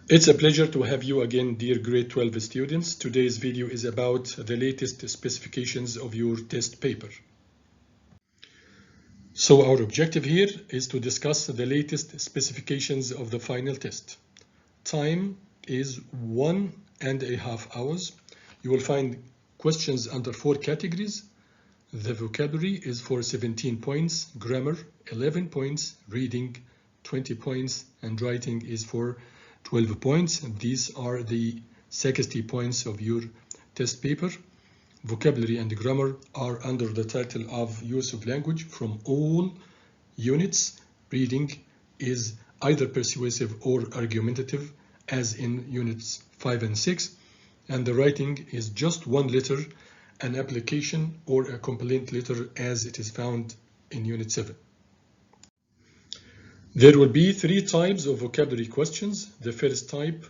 It's a pleasure to have you again, dear grade 12 students. Today's video is about the latest specifications of your test paper. So our objective here is to discuss the latest specifications of the final test. Time is 1.5 hours. You will find questions under 4 categories. The vocabulary is for 17 points, grammar 11 points, reading 20 points, and writing is for 12 points. These are the 60 points of your test paper. Vocabulary and grammar are under the title of use of language from all units. Reading is either persuasive or argumentative, as in units 5 and 6. And the writing is just one letter, an application or a complaint letter, as it is found in unit 7. There will be 3 types of vocabulary questions. The first type,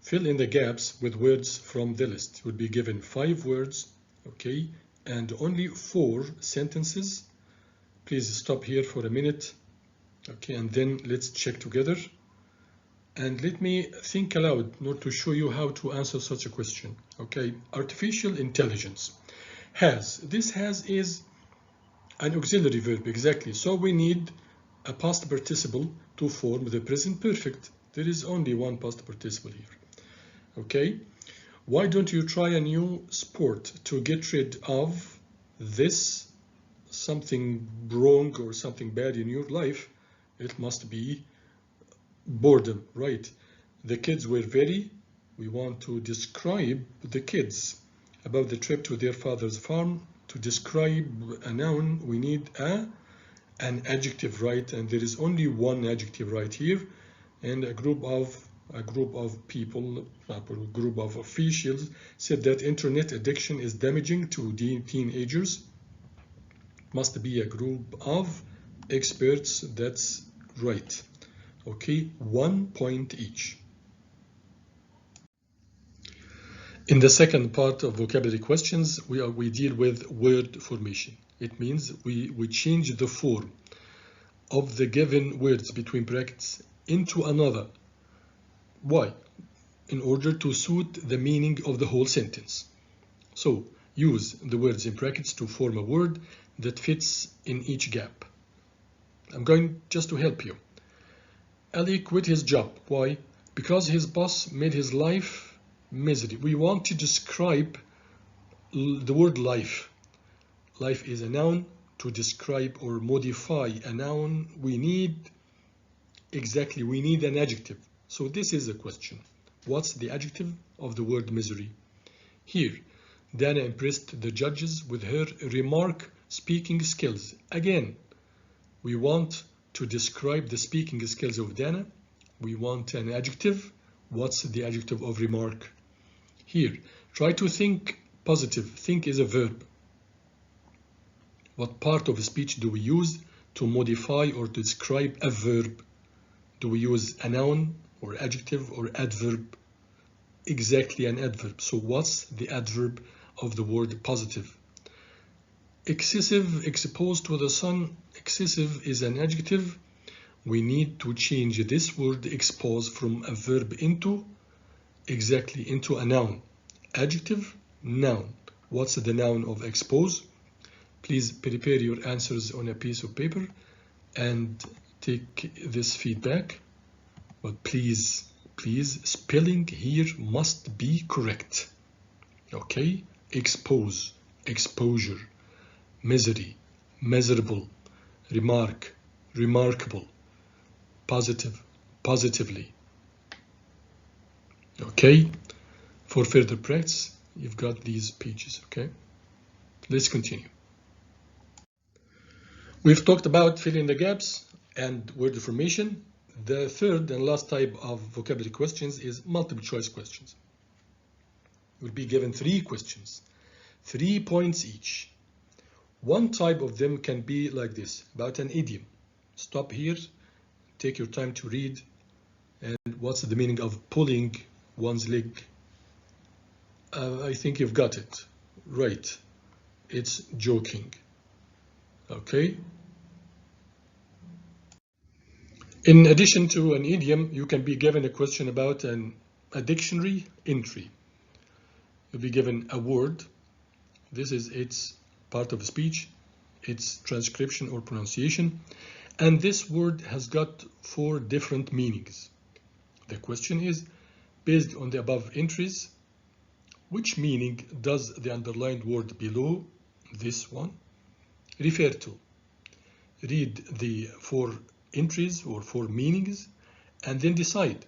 fill in the gaps with words from the list. You will be given 5 words, okay, and only 4 sentences. Please stop here for a minute, okay, and then let's check together. And let me think aloud in order to show you how to answer such a question, okay. Artificial intelligence has. This has is an auxiliary verb, exactly. So we need a past participle to form the present perfect. There is only one past participle here. Okay, why don't you try a new sport to get rid of this something wrong or something bad in your life? It must be boredom, right? The kids were we want to describe the kids about the trip to their father's farm. To describe a noun, we need an adjective, right? And there is only one adjective right here, and a group of people, a group of officials said that internet addiction is damaging to the teenagers. Must be a group of experts. That's right. Okay, 1 point each. In the second part of vocabulary questions, we deal with word formation. It means we change the form of the given words between brackets into another. Why? In order to suit the meaning of the whole sentence. So use the words in brackets to form a word that fits in each gap. I'm going just to help you. Ali quit his job. Why? Because his boss made his life misery. We want to describe the word life. Life is a noun. To describe or modify a noun, we need an adjective. So this is a question. What's the adjective of the word misery? Here, Dana impressed the judges with her remark speaking skills. Again, we want to describe the speaking skills of Dana. We want an adjective. What's the adjective of remark? Here, try to think positive. Think is a verb. What part of a speech do we use to modify or to describe a verb? Do we use a noun or adjective or adverb? Exactly, an adverb. So what's the adverb of the word positive? Excessive, exposed to the sun. Excessive is an adjective. We need to change this word expose from a verb into a noun. Adjective, noun. What's the noun of expose? Please prepare your answers on a piece of paper and take this feedback. But please, spelling here must be correct. Okay? Expose, exposure, misery, miserable, remark, remarkable, positive, positively. Okay? For further practice, you've got these pages, okay? Let's continue. We've talked about filling the gaps and word formation. The third and last type of vocabulary questions is multiple choice questions. You'll be given 3 questions, 3 points each. One type of them can be like this, about an idiom. Stop here, take your time to read. And what's the meaning of pulling one's leg? I think you've got it. Right. It's joking. Okay. In addition to an idiom, you can be given a question about a dictionary entry. You'll be given a word. This is its part of speech, its transcription or pronunciation, and this word has got 4 different meanings. The question is, based on the above entries, which meaning does the underlined word below this one refer to? Read the 4 entries or 4 meanings and then decide.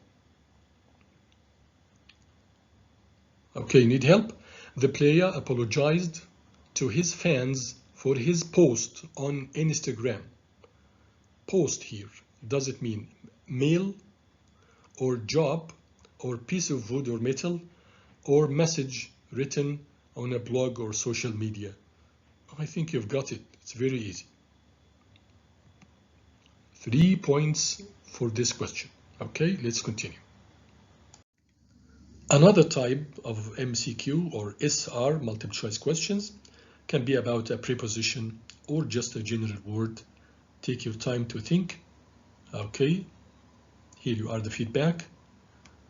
Okay, need help? The player apologized to his fans for his post on Instagram. Post here, does it mean mail or job or piece of wood or metal or message written on a blog or social media? I think you've got it. It's very easy. 3 points for this question. Okay, let's continue. Another type of MCQ or SR, multiple choice questions, can be about a preposition or just a general word. Take your time to think. Okay, here you are the feedback.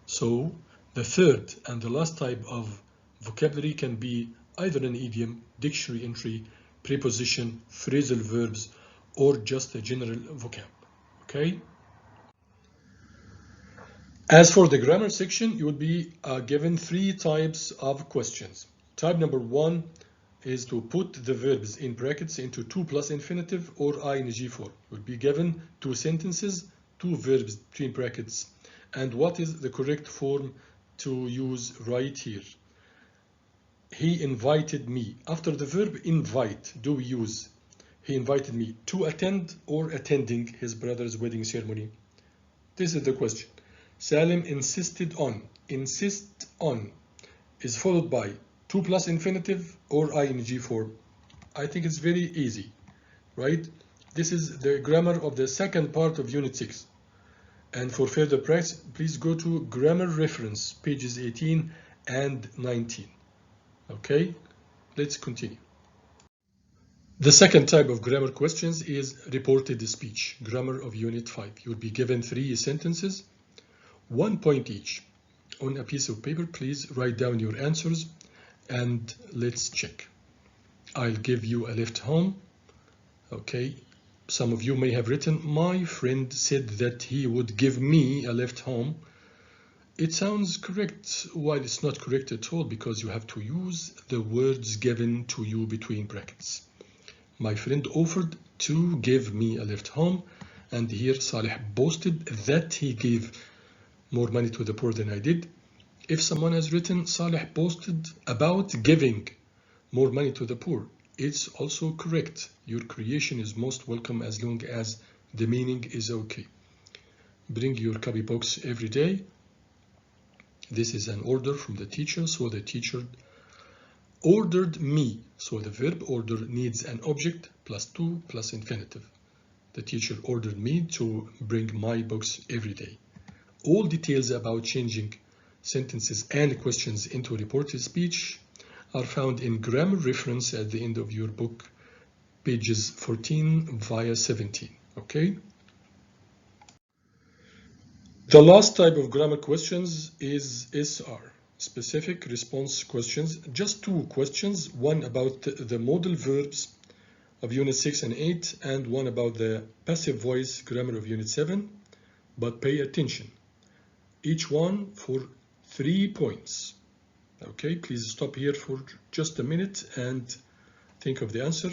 So the third and the last type of vocabulary can be either an idiom, dictionary entry, preposition, phrasal verbs, or just a general vocab. Okay. As for the grammar section, you will be given 3 types of questions. Type number 1 is to put the verbs in brackets into 2 plus infinitive or ing form. You will be given 2 sentences, 2 verbs between brackets, and what is the correct form to use right here. He invited me. After the verb invite, do we use he invited me to attend or attending his brother's wedding ceremony? This is the question. Salim insisted on. Insist on is followed by 2 plus infinitive or ing form. I think it's very easy, right? This is the grammar of the second part of Unit 6. And for further practice, please go to grammar reference, pages 18 and 19. Okay, let's continue. The second type of grammar questions is reported speech, grammar of Unit 5. You'll be given 3 sentences, 1 point each. On a piece of paper, please write down your answers and let's check. I'll give you a lift home. Okay, some of you may have written, my friend said that he would give me a lift home. It sounds correct while it's not correct at all because you have to use the words given to you between brackets. My friend offered to give me a lift home, and here Salih boasted that he gave more money to the poor than I did. If someone has written Salih boasted about giving more money to the poor, it's also correct. Your creation is most welcome as long as the meaning is okay. Bring your copybox every day. This is an order from the teacher, so the teacher ordered me. So the verb order needs an object plus 2 plus infinitive. The teacher ordered me to bring my books every day. All details about changing sentences and questions into reported speech are found in grammar reference at the end of your book, pages 14 via 17. Okay? The last type of grammar questions is SR, specific response questions. Just 2 questions, one about the modal verbs of Unit 6 and 8, and one about the passive voice grammar of Unit 7. But pay attention. Each one for 3 points. Okay, please stop here for just a minute and think of the answer.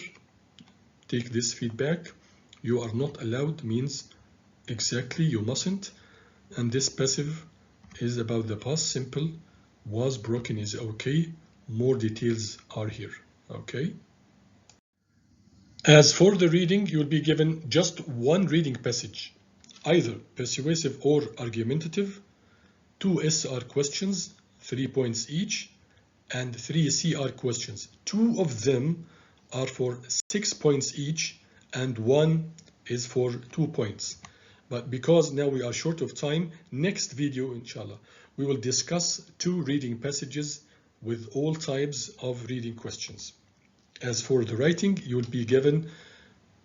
Take this feedback. You are not allowed means exactly you mustn't. And this passive is about the past simple. Was broken is okay. More details are here. Okay. As for the reading, you'll be given just 1 reading passage, either persuasive or argumentative, 2 SR questions, 3 points each, and 3 CR questions. 2 of them are for 6 points each, and 1 is for 2 points. But because now we are short of time, next video, inshallah, we will discuss 2 reading passages with all types of reading questions. As for the writing, you will be given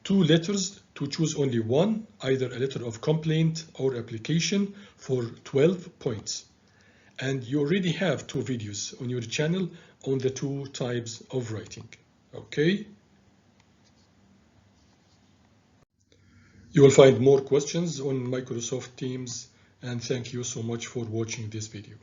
2 letters to choose only one, either a letter of complaint or application, for 12 points. And you already have 2 videos on your channel on the 2 types of writing. Okay? You will find more questions on Microsoft Teams, and thank you so much for watching this video.